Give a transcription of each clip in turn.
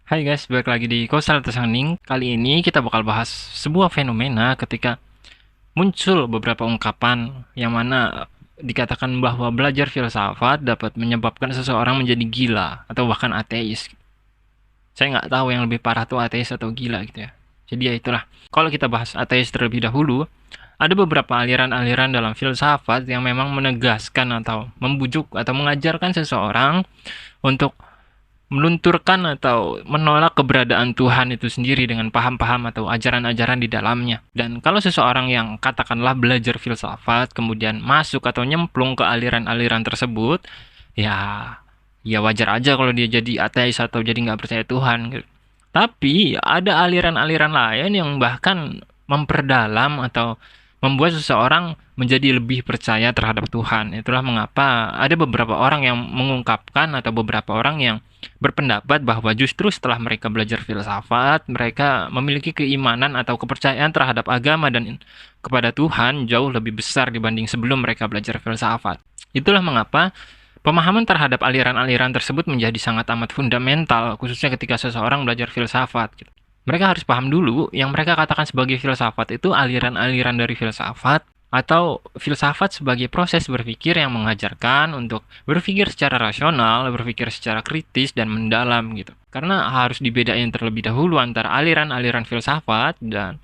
Hai guys, balik lagi di Kosal Tersening. Kali ini kita bakal bahas sebuah fenomena ketika muncul beberapa ungkapan yang mana dikatakan bahwa belajar filsafat dapat menyebabkan seseorang menjadi gila atau bahkan ateis. Saya nggak tahu yang lebih parah tuh ateis atau gila gitu ya. Jadi ya itulah. Kalau kita bahas ateis terlebih dahulu, ada beberapa aliran-aliran dalam filsafat yang memang menegaskan atau membujuk atau mengajarkan seseorang untuk melunturkan atau menolak keberadaan Tuhan itu sendiri dengan paham-paham atau ajaran-ajaran di dalamnya. Dan kalau seseorang yang katakanlah belajar filsafat kemudian masuk atau nyemplung ke aliran-aliran tersebut, ya ya wajar aja kalau dia jadi ateis atau jadi nggak percaya Tuhan gitu. Tapi ada aliran-aliran lain yang bahkan memperdalam atau membuat seseorang menjadi lebih percaya terhadap Tuhan. Itulah mengapa ada beberapa orang yang mengungkapkan atau beberapa orang yang berpendapat bahwa justru setelah mereka belajar filsafat, mereka memiliki keimanan atau kepercayaan terhadap agama dan kepada Tuhan jauh lebih besar dibanding sebelum mereka belajar filsafat. Itulah mengapa pemahaman terhadap aliran-aliran tersebut menjadi sangat amat fundamental, khususnya ketika seseorang belajar filsafat. Mereka harus paham dulu yang mereka katakan sebagai filsafat itu aliran-aliran dari filsafat atau filsafat sebagai proses berpikir yang mengajarkan untuk berpikir secara rasional, berpikir secara kritis dan mendalam gitu. Karena harus dibedain terlebih dahulu antara aliran-aliran filsafat dan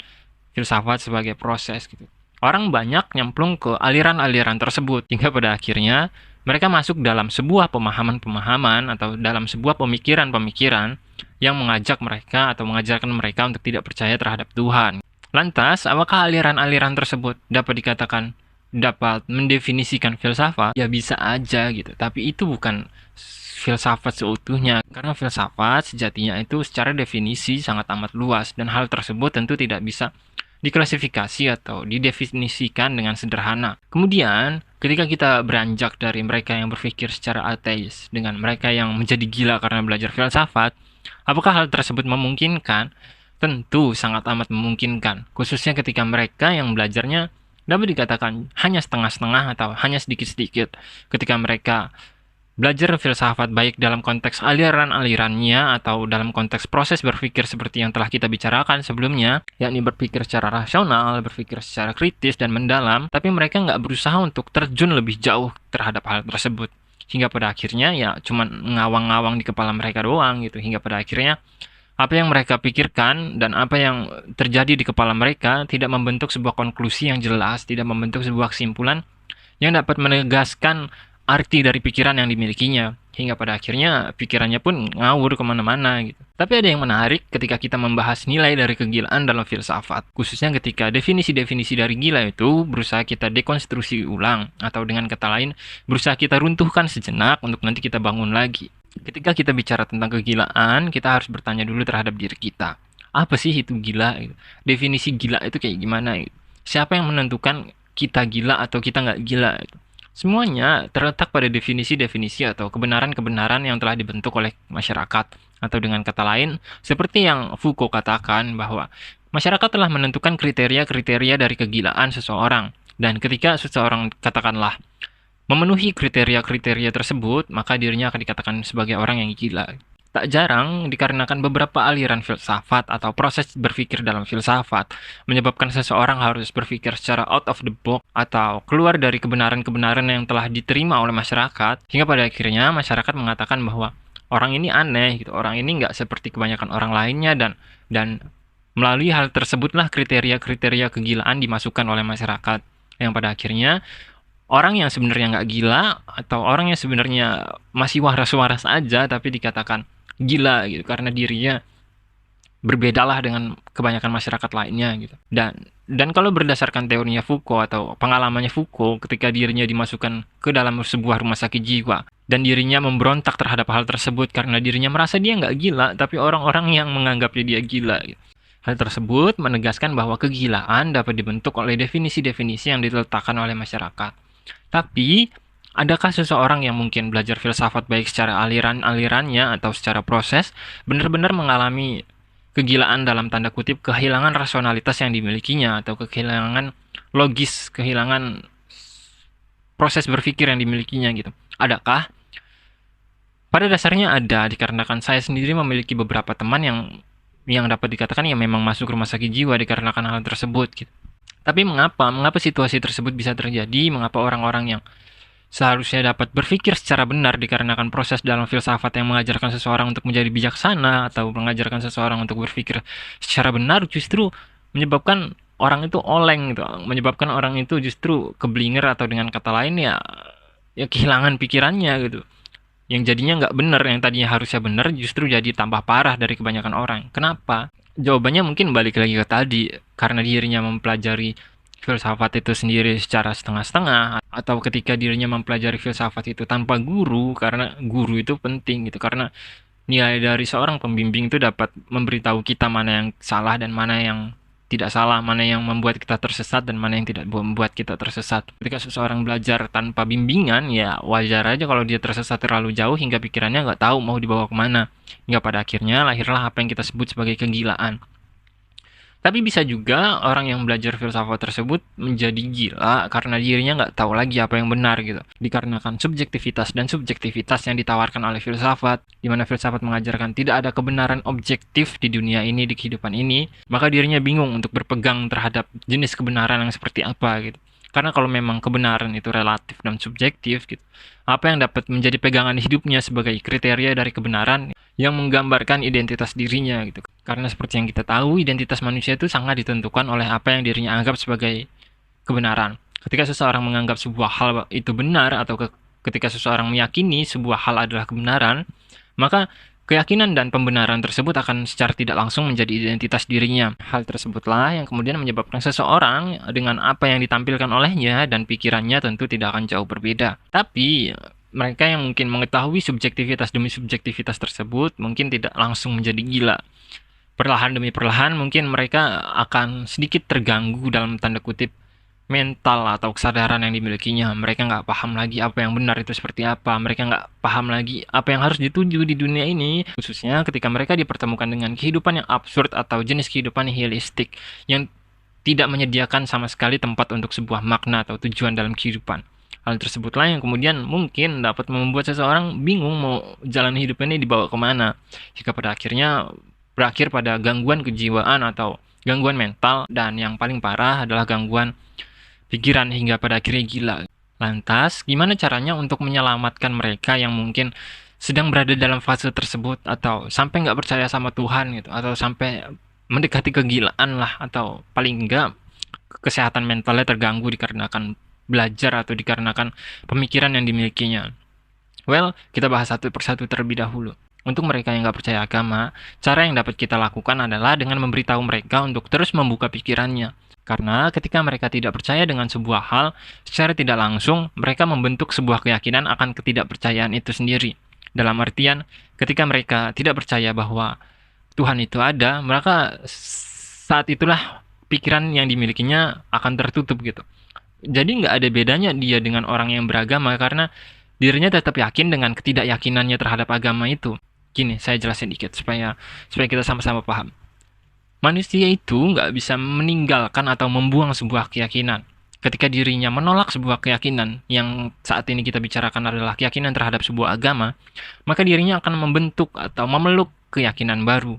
filsafat sebagai proses gitu. Orang banyak nyemplung ke aliran-aliran tersebut hingga pada akhirnya mereka masuk dalam sebuah pemahaman-pemahaman atau dalam sebuah pemikiran-pemikiran yang mengajak mereka atau mengajarkan mereka untuk tidak percaya terhadap Tuhan. Lantas, apakah aliran-aliran tersebut dapat dikatakan dapat mendefinisikan filsafat? Ya bisa aja gitu, tapi itu bukan filsafat seutuhnya. Karena filsafat sejatinya itu secara definisi sangat amat luas dan hal tersebut tentu tidak bisa diklasifikasi atau didefinisikan dengan sederhana. Kemudian, ketika kita beranjak dari mereka yang berpikir secara ateis dengan mereka yang menjadi gila karena belajar filsafat, apakah hal tersebut memungkinkan? Tentu sangat amat memungkinkan, khususnya ketika mereka yang belajarnya dapat dikatakan hanya setengah-setengah atau hanya sedikit-sedikit. Ketika mereka belajar filsafat baik dalam konteks aliran-alirannya atau dalam konteks proses berpikir seperti yang telah kita bicarakan sebelumnya, yakni berpikir secara rasional, berpikir secara kritis dan mendalam, tapi mereka nggak berusaha untuk terjun lebih jauh terhadap hal tersebut. Hingga pada akhirnya ya cuman ngawang-ngawang di kepala mereka doang gitu. Hingga pada akhirnya apa yang mereka pikirkan dan apa yang terjadi di kepala mereka tidak membentuk sebuah konklusi yang jelas, tidak membentuk sebuah kesimpulan yang dapat menegaskan arti dari pikiran yang dimilikinya. Hingga pada akhirnya pikirannya pun ngawur kemana-mana gitu. Tapi ada yang menarik ketika kita membahas nilai dari kegilaan dalam filsafat. Khususnya ketika definisi-definisi dari gila itu berusaha kita dekonstruksi ulang. Atau dengan kata lain, berusaha kita runtuhkan sejenak untuk nanti kita bangun lagi. Ketika kita bicara tentang kegilaan, kita harus bertanya dulu terhadap diri kita. Apa sih itu gila? Definisi gila itu kayak gimana? Siapa yang menentukan kita gila atau kita nggak gila? Semuanya terletak pada definisi-definisi atau kebenaran-kebenaran yang telah dibentuk oleh masyarakat. Atau dengan kata lain, seperti yang Foucault katakan bahwa masyarakat telah menentukan kriteria-kriteria dari kegilaan seseorang. Dan ketika seseorang katakanlah memenuhi kriteria-kriteria tersebut, maka dirinya akan dikatakan sebagai orang yang gila. Tak jarang dikarenakan beberapa aliran filsafat atau proses berpikir dalam filsafat menyebabkan seseorang harus berpikir secara out of the box atau keluar dari kebenaran-kebenaran yang telah diterima oleh masyarakat hingga pada akhirnya masyarakat mengatakan bahwa orang ini aneh gitu, orang ini nggak seperti kebanyakan orang lainnya dan melalui hal tersebutlah kriteria-kriteria kegilaan dimasukkan oleh masyarakat yang pada akhirnya orang yang sebenarnya nggak gila atau orang yang sebenarnya masih waras-waras aja tapi dikatakan gila gitu karena dirinya berbedalah dengan kebanyakan masyarakat lainnya gitu. Dan kalau berdasarkan teorinya Foucault atau pengalamannya Foucault ketika dirinya dimasukkan ke dalam sebuah rumah sakit jiwa dan dirinya memberontak terhadap hal tersebut karena dirinya merasa dia nggak gila tapi orang-orang yang menganggapnya dia gila gitu. Hal tersebut menegaskan bahwa kegilaan dapat dibentuk oleh definisi-definisi yang diletakkan oleh masyarakat. Tapi, adakah seseorang yang mungkin belajar filsafat baik secara aliran-alirannya atau secara proses, benar-benar mengalami kegilaan dalam tanda kutip kehilangan rasionalitas yang dimilikinya atau kehilangan logis, kehilangan proses berpikir yang dimilikinya gitu. Adakah? Pada dasarnya ada, dikarenakan saya sendiri memiliki beberapa teman yang dapat dikatakan ya memang masuk rumah sakit jiwa dikarenakan hal tersebut gitu. Tapi mengapa? Mengapa situasi tersebut bisa terjadi? Mengapa orang-orang yang seharusnya dapat berpikir secara benar dikarenakan proses dalam filsafat yang mengajarkan seseorang untuk menjadi bijaksana atau mengajarkan seseorang untuk berpikir secara benar justru menyebabkan orang itu oleng gitu, menyebabkan orang itu justru keblinger atau dengan kata lain ya kehilangan pikirannya gitu. Yang jadinya nggak benar, yang tadinya harusnya benar justru jadi tambah parah dari kebanyakan orang. Kenapa? Jawabannya mungkin balik lagi ke tadi, karena dirinya mempelajari filsafat itu sendiri secara setengah-setengah, atau ketika dirinya mempelajari filsafat itu tanpa guru, karena guru itu penting gitu, karena nilai dari seorang pembimbing itu dapat memberitahu kita mana yang salah dan mana yang tidak salah, mana yang membuat kita tersesat dan mana yang tidak membuat kita tersesat. Ketika seseorang belajar tanpa bimbingan, ya wajar aja kalau dia tersesat terlalu jauh hingga pikirannya nggak tahu mau dibawa kemana. Hingga pada akhirnya lahirlah apa yang kita sebut sebagai kegilaan. Tapi bisa juga orang yang belajar filsafat tersebut menjadi gila karena dirinya nggak tahu lagi apa yang benar gitu. Dikarenakan subjektivitas dan subjektivitas yang ditawarkan oleh filsafat, di mana filsafat mengajarkan tidak ada kebenaran objektif di dunia ini, di kehidupan ini, maka dirinya bingung untuk berpegang terhadap jenis kebenaran yang seperti apa gitu. Karena kalau memang kebenaran itu relatif dan subjektif gitu, apa yang dapat menjadi pegangan hidupnya sebagai kriteria dari kebenaran yang menggambarkan identitas dirinya gitu. Karena seperti yang kita tahu, identitas manusia itu sangat ditentukan oleh apa yang dirinya anggap sebagai kebenaran. Ketika seseorang menganggap sebuah hal itu benar atau ketika seseorang meyakini sebuah hal adalah kebenaran, maka keyakinan dan pembenaran tersebut akan secara tidak langsung menjadi identitas dirinya. Hal tersebutlah yang kemudian menyebabkan seseorang dengan apa yang ditampilkan olehnya dan pikirannya tentu tidak akan jauh berbeda. Tapi mereka yang mungkin mengetahui subjektivitas demi subjektivitas tersebut mungkin tidak langsung menjadi gila. Perlahan demi perlahan mungkin mereka akan sedikit terganggu dalam tanda kutip mental atau kesadaran yang dimilikinya. Mereka nggak paham lagi apa yang benar itu seperti apa. Mereka nggak paham lagi apa yang harus dituju di dunia ini. Khususnya ketika mereka dipertemukan dengan kehidupan yang absurd atau jenis kehidupan nihilistik yang tidak menyediakan sama sekali tempat untuk sebuah makna atau tujuan dalam kehidupan. Hal tersebutlah yang kemudian mungkin dapat membuat seseorang bingung mau jalan hidup ini dibawa kemana. Jika pada akhirnya berakhir pada gangguan kejiwaan atau gangguan mental, dan yang paling parah adalah gangguan pikiran hingga pada akhirnya gila. Lantas, gimana caranya untuk menyelamatkan mereka yang mungkin sedang berada dalam fase tersebut atau sampai nggak percaya sama Tuhan gitu, atau sampai mendekati kegilaan lah, atau paling enggak kesehatan mentalnya terganggu dikarenakan belajar atau dikarenakan pemikiran yang dimilikinya. Well, kita bahas satu persatu terlebih dahulu. Untuk mereka yang nggak percaya agama, cara yang dapat kita lakukan adalah dengan memberitahu mereka untuk terus membuka pikirannya. Karena ketika mereka tidak percaya dengan sebuah hal, secara tidak langsung mereka membentuk sebuah keyakinan akan ketidakpercayaan itu sendiri. Dalam artian, ketika mereka tidak percaya bahwa Tuhan itu ada, maka saat itulah pikiran yang dimilikinya akan tertutup gitu. Jadi nggak ada bedanya dia dengan orang yang beragama karena dirinya tetap yakin dengan ketidakyakinannya terhadap agama itu. Gini, saya jelasin dikit supaya kita sama-sama paham. Manusia itu nggak bisa meninggalkan atau membuang sebuah keyakinan. Ketika dirinya menolak sebuah keyakinan yang saat ini kita bicarakan adalah keyakinan terhadap sebuah agama, maka dirinya akan membentuk atau memeluk keyakinan baru.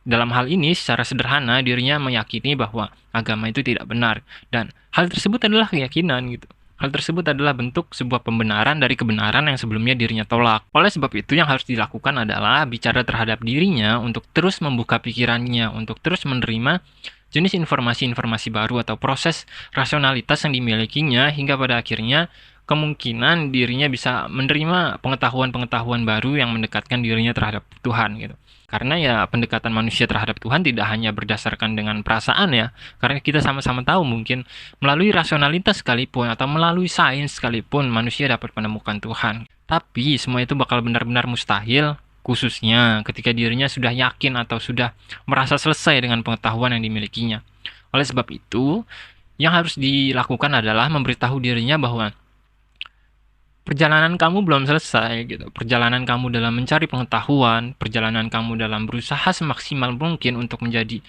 Dalam hal ini, secara sederhana, dirinya meyakini bahwa agama itu tidak benar. Dan hal tersebut adalah keyakinan gitu. Hal tersebut adalah bentuk sebuah pembenaran dari kebenaran yang sebelumnya dirinya tolak. Oleh sebab itu, yang harus dilakukan adalah bicara terhadap dirinya untuk terus membuka pikirannya, untuk terus menerima jenis informasi-informasi baru atau proses rasionalitas yang dimilikinya hingga pada akhirnya kemungkinan dirinya bisa menerima pengetahuan-pengetahuan baru yang mendekatkan dirinya terhadap Tuhan gitu. Karena ya pendekatan manusia terhadap Tuhan tidak hanya berdasarkan dengan perasaan ya. Karena kita sama-sama tahu mungkin melalui rasionalitas sekalipun atau melalui sains sekalipun manusia dapat menemukan Tuhan. Tapi semua itu bakal benar-benar mustahil khususnya ketika dirinya sudah yakin atau sudah merasa selesai dengan pengetahuan yang dimilikinya. Oleh sebab itu, yang harus dilakukan adalah memberitahu dirinya bahwa perjalanan kamu belum selesai gitu. Perjalanan kamu dalam mencari pengetahuan, perjalanan kamu dalam berusaha semaksimal mungkin untuk menjadi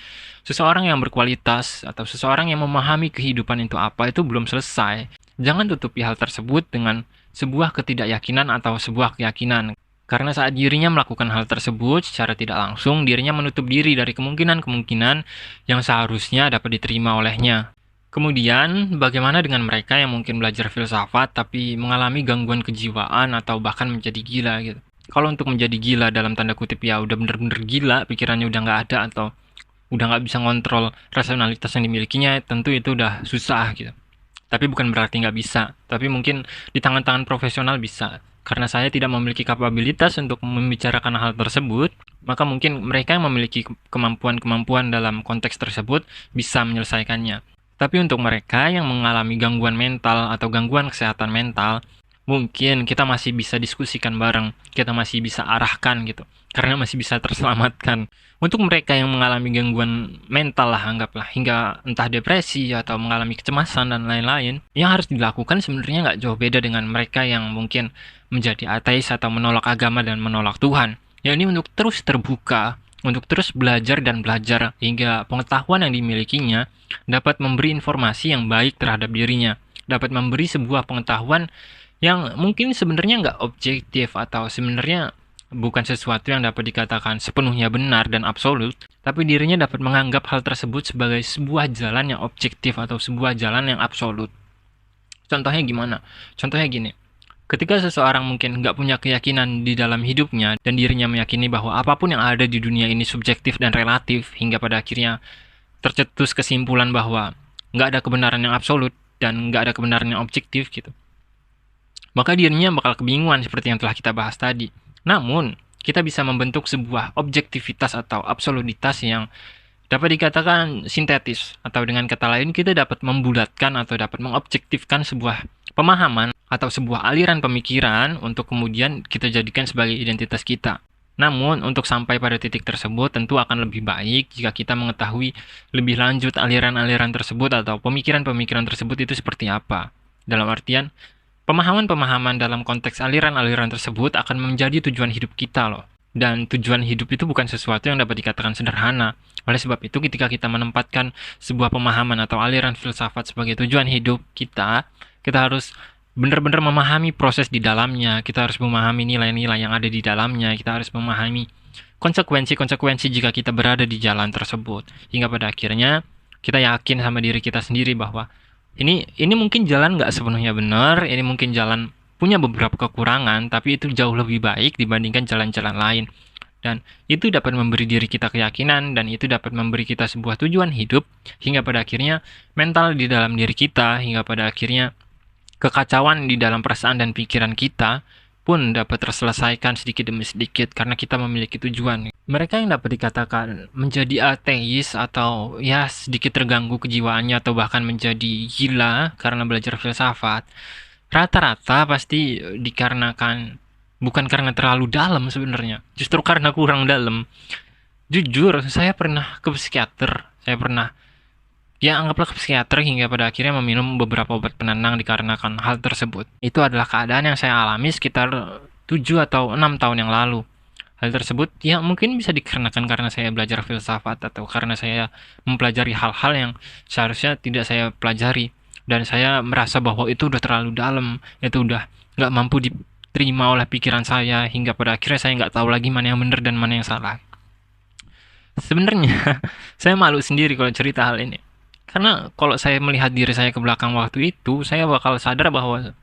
seseorang yang berkualitas atau seseorang yang memahami kehidupan itu apa itu belum selesai. Jangan tutupi hal tersebut dengan sebuah ketidakyakinan atau sebuah keyakinan. Karena saat dirinya melakukan hal tersebut secara tidak langsung, dirinya menutup diri dari kemungkinan-kemungkinan yang seharusnya dapat diterima olehnya. Kemudian, bagaimana dengan mereka yang mungkin belajar filsafat tapi mengalami gangguan kejiwaan atau bahkan menjadi gila gitu? Kalau untuk menjadi gila dalam tanda kutip ya udah bener-bener gila, pikirannya udah nggak ada atau udah nggak bisa ngontrol rasionalitas yang dimilikinya, tentu itu udah susah gitu. Tapi bukan berarti nggak bisa, tapi mungkin di tangan-tangan profesional bisa. Karena saya tidak memiliki kapabilitas untuk membicarakan hal tersebut, maka mungkin mereka yang memiliki kemampuan-kemampuan dalam konteks tersebut bisa menyelesaikannya. Tapi untuk mereka yang mengalami gangguan mental atau gangguan kesehatan mental, mungkin kita masih bisa diskusikan bareng, kita masih bisa arahkan gitu, karena masih bisa terselamatkan. Untuk mereka yang mengalami gangguan mental lah anggaplah, hingga entah depresi atau mengalami kecemasan dan lain-lain, yang harus dilakukan sebenarnya nggak jauh beda dengan mereka yang mungkin menjadi ateis atau menolak agama dan menolak Tuhan. Ya ini untuk terus terbuka, untuk terus belajar dan belajar hingga pengetahuan yang dimilikinya dapat memberi informasi yang baik terhadap dirinya, dapat memberi sebuah pengetahuan yang mungkin sebenarnya nggak objektif atau sebenarnya bukan sesuatu yang dapat dikatakan sepenuhnya benar dan absolut, tapi dirinya dapat menganggap hal tersebut sebagai sebuah jalan yang objektif atau sebuah jalan yang absolut. Contohnya gimana? Contohnya gini, ketika seseorang mungkin nggak punya keyakinan di dalam hidupnya dan dirinya meyakini bahwa apapun yang ada di dunia ini subjektif dan relatif hingga pada akhirnya tercetus kesimpulan bahwa nggak ada kebenaran yang absolut dan nggak ada kebenaran yang objektif gitu, maka dirinya bakal kebingungan seperti yang telah kita bahas tadi. Namun, kita bisa membentuk sebuah objektivitas atau absolutitas yang dapat dikatakan sintetis, atau dengan kata lain kita dapat membulatkan atau dapat mengobjektifkan sebuah pemahaman atau sebuah aliran pemikiran untuk kemudian kita jadikan sebagai identitas kita. Namun, untuk sampai pada titik tersebut tentu akan lebih baik jika kita mengetahui lebih lanjut aliran-aliran tersebut atau pemikiran-pemikiran tersebut itu seperti apa. Dalam artian, pemahaman-pemahaman dalam konteks aliran-aliran tersebut akan menjadi tujuan hidup kita loh. Dan tujuan hidup itu bukan sesuatu yang dapat dikatakan sederhana. Oleh sebab itu, ketika kita menempatkan sebuah pemahaman atau aliran filsafat sebagai tujuan hidup kita harus benar-benar memahami proses di dalamnya. Kita harus memahami nilai-nilai yang ada di dalamnya. Kita harus memahami konsekuensi-konsekuensi jika kita berada di jalan tersebut. Hingga pada akhirnya, kita yakin sama diri kita sendiri bahwa ini mungkin jalan nggak sepenuhnya benar, ini mungkin jalan punya beberapa kekurangan, tapi itu jauh lebih baik dibandingkan jalan-jalan lain. Dan itu dapat memberi diri kita keyakinan, dan itu dapat memberi kita sebuah tujuan hidup, hingga pada akhirnya mental di dalam diri kita, hingga pada akhirnya kekacauan di dalam perasaan dan pikiran kita pun dapat terselesaikan sedikit demi sedikit karena kita memiliki tujuan. Mereka yang dapat dikatakan menjadi ateis atau ya sedikit terganggu kejiwaannya atau bahkan menjadi gila karena belajar filsafat, rata-rata pasti dikarenakan bukan karena terlalu dalam sebenarnya, justru karena kurang dalam. Jujur, saya pernah ke psikiater, saya pernah ya anggaplah ke psikiater hingga pada akhirnya meminum beberapa obat penenang dikarenakan hal tersebut. Itu adalah keadaan yang saya alami sekitar 7 atau 6 tahun yang lalu. Hal tersebut ya mungkin bisa dikarenakan karena saya belajar filsafat atau karena saya mempelajari hal-hal yang seharusnya tidak saya pelajari. Dan saya merasa bahwa itu udah terlalu dalam, itu udah nggak mampu diterima oleh pikiran saya hingga pada akhirnya saya nggak tahu lagi mana yang benar dan mana yang salah. Sebenarnya saya malu sendiri kalau cerita hal ini. Karena kalau saya melihat diri saya ke belakang waktu itu, saya bakal sadar bahwa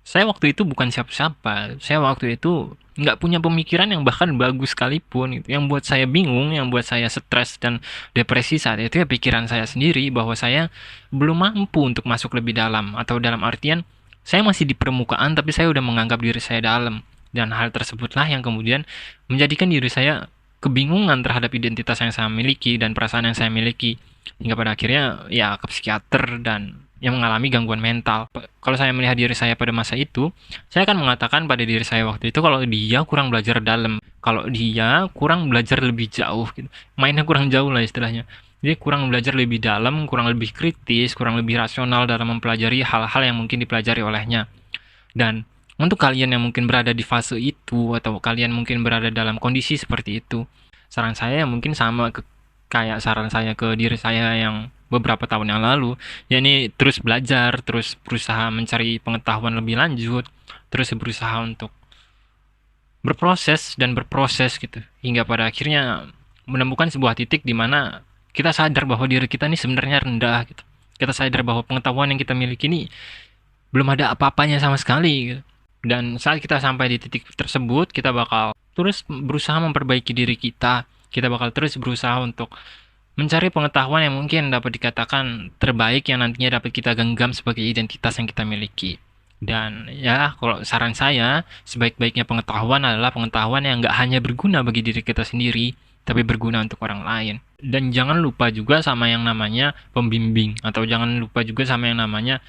saya waktu itu bukan siapa-siapa. Saya waktu itu nggak punya pemikiran yang bahkan bagus sekalipun. Gitu. Yang buat saya bingung, yang buat saya stres dan depresi saat itu ya pikiran saya sendiri bahwa saya belum mampu untuk masuk lebih dalam. Atau dalam artian, saya masih di permukaan tapi saya udah menganggap diri saya dalam. Dan hal tersebutlah yang kemudian menjadikan diri saya kebingungan terhadap identitas yang saya miliki dan perasaan yang saya miliki. Hingga pada akhirnya ya ke psikiater dan yang mengalami gangguan mental. Kalau saya melihat diri saya pada masa itu, saya akan mengatakan pada diri saya waktu itu kalau dia kurang belajar dalam, kalau dia kurang belajar lebih jauh gitu. Mainnya kurang jauh lah istilahnya. Dia kurang belajar lebih dalam, kurang lebih kritis, kurang lebih rasional dalam mempelajari hal-hal yang mungkin dipelajari olehnya. Dan untuk kalian yang mungkin berada di fase itu atau kalian mungkin berada dalam kondisi seperti itu, saran saya mungkin sama kayak saran saya ke diri saya yang beberapa tahun yang lalu, yakni terus belajar, terus berusaha mencari pengetahuan lebih lanjut, terus berusaha untuk berproses dan berproses gitu hingga pada akhirnya menemukan sebuah titik di mana kita sadar bahwa diri kita ini sebenarnya rendah gitu. Kita sadar bahwa pengetahuan yang kita miliki ini belum ada apa-apanya sama sekali gitu. Dan saat kita sampai di titik tersebut, kita bakal terus berusaha memperbaiki diri kita. Kita bakal terus berusaha untuk mencari pengetahuan yang mungkin dapat dikatakan terbaik yang nantinya dapat kita genggam sebagai identitas yang kita miliki. Dan ya, kalau saran saya, sebaik-baiknya pengetahuan adalah pengetahuan yang nggak hanya berguna bagi diri kita sendiri, tapi berguna untuk orang lain. Dan jangan lupa juga sama yang namanya pembimbing, atau jangan lupa juga sama yang namanya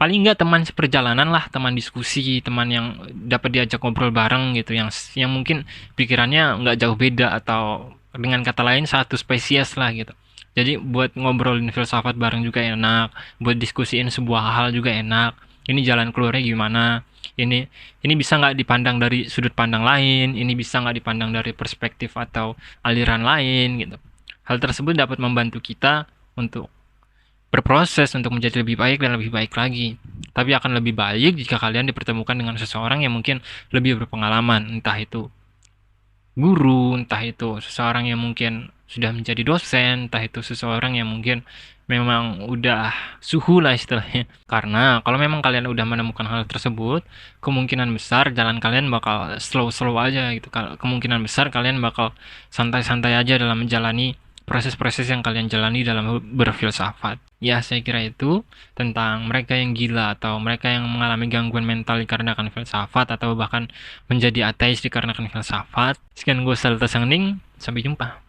paling nggak teman seperjalanan lah, teman diskusi, teman yang dapat diajak ngobrol bareng gitu, yang mungkin pikirannya nggak jauh beda atau dengan kata lain satu spesies lah gitu. Jadi buat ngobrolin filsafat bareng juga enak, buat diskusiin sebuah hal juga enak. Ini jalan keluarnya gimana? Ini bisa nggak dipandang dari sudut pandang lain? Ini bisa nggak dipandang dari perspektif atau aliran lain gitu. Hal tersebut dapat membantu kita untuk berproses untuk menjadi lebih baik dan lebih baik lagi. Tapi akan lebih baik jika kalian dipertemukan dengan seseorang yang mungkin lebih berpengalaman, entah itu guru, entah itu seseorang yang mungkin sudah menjadi dosen, entah itu seseorang yang mungkin memang udah suhu lah istilahnya. Karena kalau memang kalian udah menemukan hal tersebut, kemungkinan besar jalan kalian bakal slow-slow aja gitu. Kemungkinan besar kalian bakal santai-santai aja dalam menjalani proses-proses yang kalian jalani dalam berfilsafat. Ya, saya kira itu tentang mereka yang gila atau mereka yang mengalami gangguan mental dikarenakan filsafat atau bahkan menjadi ateis dikarenakan filsafat. Sekian gue Salta Sangning, sampai jumpa.